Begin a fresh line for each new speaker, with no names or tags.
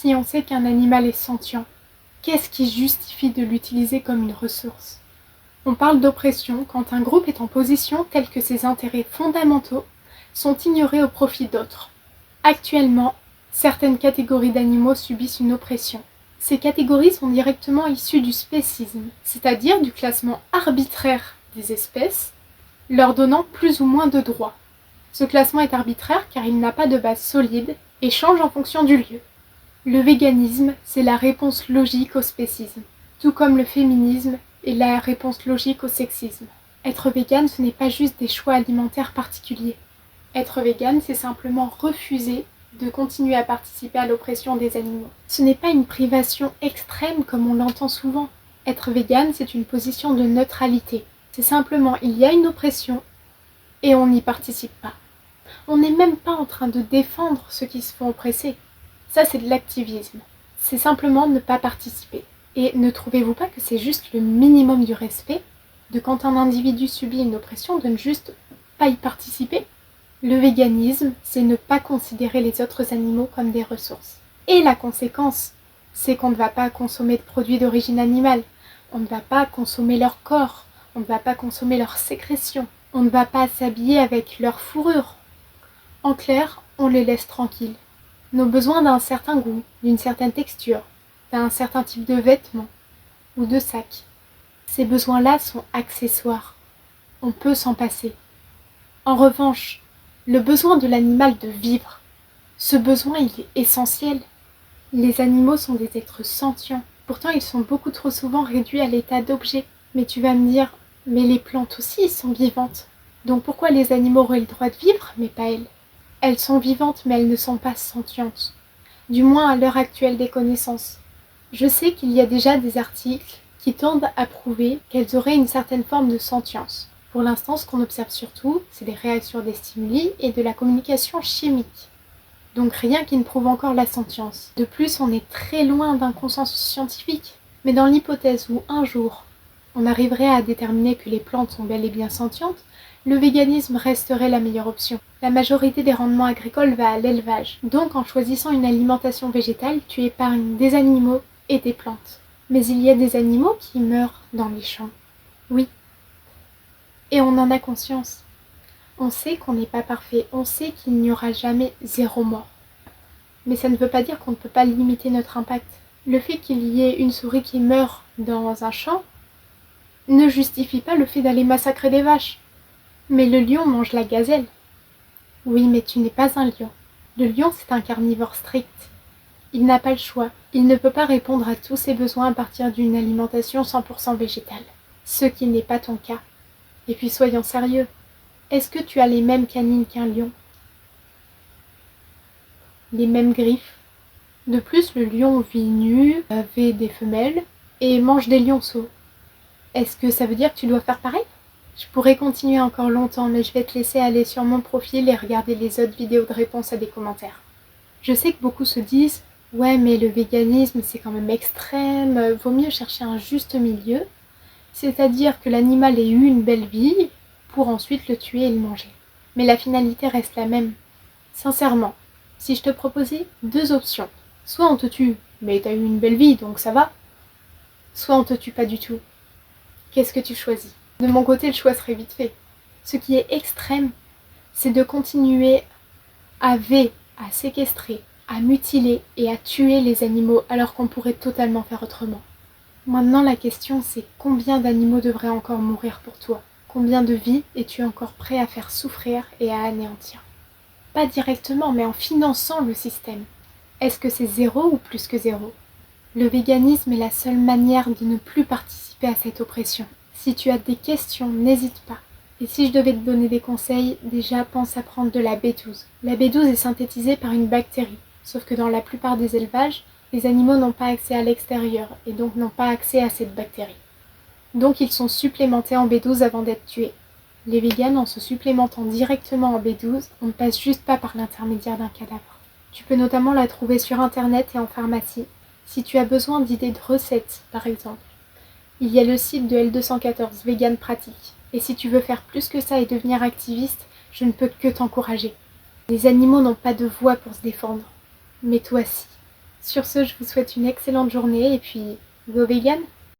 Si on sait qu'un animal est sentient, qu'est-ce qui justifie de l'utiliser comme une ressource? On parle d'oppression quand un groupe est en position telle que ses intérêts fondamentaux sont ignorés au profit d'autres. Actuellement, certaines catégories d'animaux subissent une oppression. Ces catégories sont directement issues du spécisme, c'est-à-dire du classement arbitraire des espèces, leur donnant plus ou moins de droits. Ce classement est arbitraire car il n'a pas de base solide et change en fonction du lieu. Le véganisme, c'est la réponse logique au spécisme, tout comme le féminisme est la réponse logique au sexisme. Être végane, ce n'est pas juste des choix alimentaires particuliers. Être végane, c'est simplement refuser de continuer à participer à l'oppression des animaux. Ce n'est pas une privation extrême comme on l'entend souvent. Être végane, c'est une position de neutralité. C'est simplement, il y a une oppression et on n'y participe pas. On n'est même pas en train de défendre ceux qui se font oppresser. Ça, c'est de l'activisme. C'est simplement ne pas participer. Et ne trouvez-vous pas que c'est juste le minimum du respect de quand un individu subit une oppression de ne juste pas y participer? Le véganisme, c'est ne pas considérer les autres animaux comme des ressources. Et la conséquence, c'est qu'on ne va pas consommer de produits d'origine animale, on ne va pas consommer leur corps, on ne va pas consommer leurs sécrétions, on ne va pas s'habiller avec leur fourrure. En clair, on les laisse tranquilles. Nos besoins d'un certain goût, d'une certaine texture, d'un certain type de vêtements ou de sac, ces besoins-là sont accessoires. On peut s'en passer. En revanche, le besoin de l'animal de vivre, ce besoin il est essentiel. Les animaux sont des êtres sentients, pourtant ils sont beaucoup trop souvent réduits à l'état d'objets. Mais tu vas me dire, mais les plantes aussi sont vivantes. Donc pourquoi les animaux auraient le droit de vivre, mais pas elles? Elles sont vivantes mais elles ne sont pas sentientes, du moins à l'heure actuelle des connaissances. Je sais qu'il y a déjà des articles qui tendent à prouver qu'elles auraient une certaine forme de sentience. Pour l'instant, ce qu'on observe surtout, c'est des réactions des stimuli et de la communication chimique. Donc rien qui ne prouve encore la sentience. De plus, on est très loin d'un consensus scientifique. Mais dans l'hypothèse où un jour, on arriverait à déterminer que les plantes sont bel et bien sentientes, le véganisme resterait la meilleure option. La majorité des rendements agricoles va à l'élevage. Donc en choisissant une alimentation végétale, tu épargnes des animaux et des plantes. Mais il y a des animaux qui meurent dans les champs. Oui. Et on en a conscience. On sait qu'on n'est pas parfait, on sait qu'il n'y aura jamais 0 mort. Mais ça ne veut pas dire qu'on ne peut pas limiter notre impact. Le fait qu'il y ait une souris qui meurt dans un champ ne justifie pas le fait d'aller massacrer des vaches. Mais le lion mange la gazelle. Oui, mais tu n'es pas un lion. Le lion, c'est un carnivore strict. Il n'a pas le choix. Il ne peut pas répondre à tous ses besoins à partir d'une alimentation 100% végétale. Ce qui n'est pas ton cas. Et puis soyons sérieux. Est-ce que tu as les mêmes canines qu'un lion? Les mêmes griffes? De plus, le lion vit nu, avait des femelles et mange des lionceaux. Est-ce que ça veut dire que tu dois faire pareil? Je pourrais continuer encore longtemps, mais je vais te laisser aller sur mon profil et regarder les autres vidéos de réponse à des commentaires. Je sais que beaucoup se disent « Ouais, mais le véganisme, c'est quand même extrême, vaut mieux chercher un juste milieu. » C'est-à-dire que l'animal ait eu une belle vie pour ensuite le tuer et le manger. Mais la finalité reste la même. Sincèrement, si je te proposais 2 options, soit on te tue, mais t'as eu une belle vie, donc ça va, soit on te tue pas du tout. Qu'est-ce que tu choisis? De mon côté, le choix serait vite fait. Ce qui est extrême, c'est de continuer à séquestrer, à mutiler et à tuer les animaux alors qu'on pourrait totalement faire autrement. Maintenant, la question c'est combien d'animaux devraient encore mourir pour toi? Combien de vies es-tu encore prêt à faire souffrir et à anéantir? Pas directement, mais en finançant le système. Est-ce que c'est 0 ou plus que 0? Le véganisme est la seule manière de ne plus participer à cette oppression. Si tu as des questions, n'hésite pas. Et si je devais te donner des conseils, déjà pense à prendre de la B12. La B12 est synthétisée par une bactérie, sauf que dans la plupart des élevages, les animaux n'ont pas accès à l'extérieur et donc n'ont pas accès à cette bactérie. Donc ils sont supplémentés en B12 avant d'être tués. Les véganes, en se supplémentant directement en B12, on ne passe juste pas par l'intermédiaire d'un cadavre. Tu peux notamment la trouver sur internet et en pharmacie, si tu as besoin d'idées de recettes par exemple. Il y a le site de L214, Vegan Pratique. Et si tu veux faire plus que ça et devenir activiste, je ne peux que t'encourager. Les animaux n'ont pas de voix pour se défendre. Mais toi si. Sur ce, je vous souhaite une excellente journée et puis, go vegan!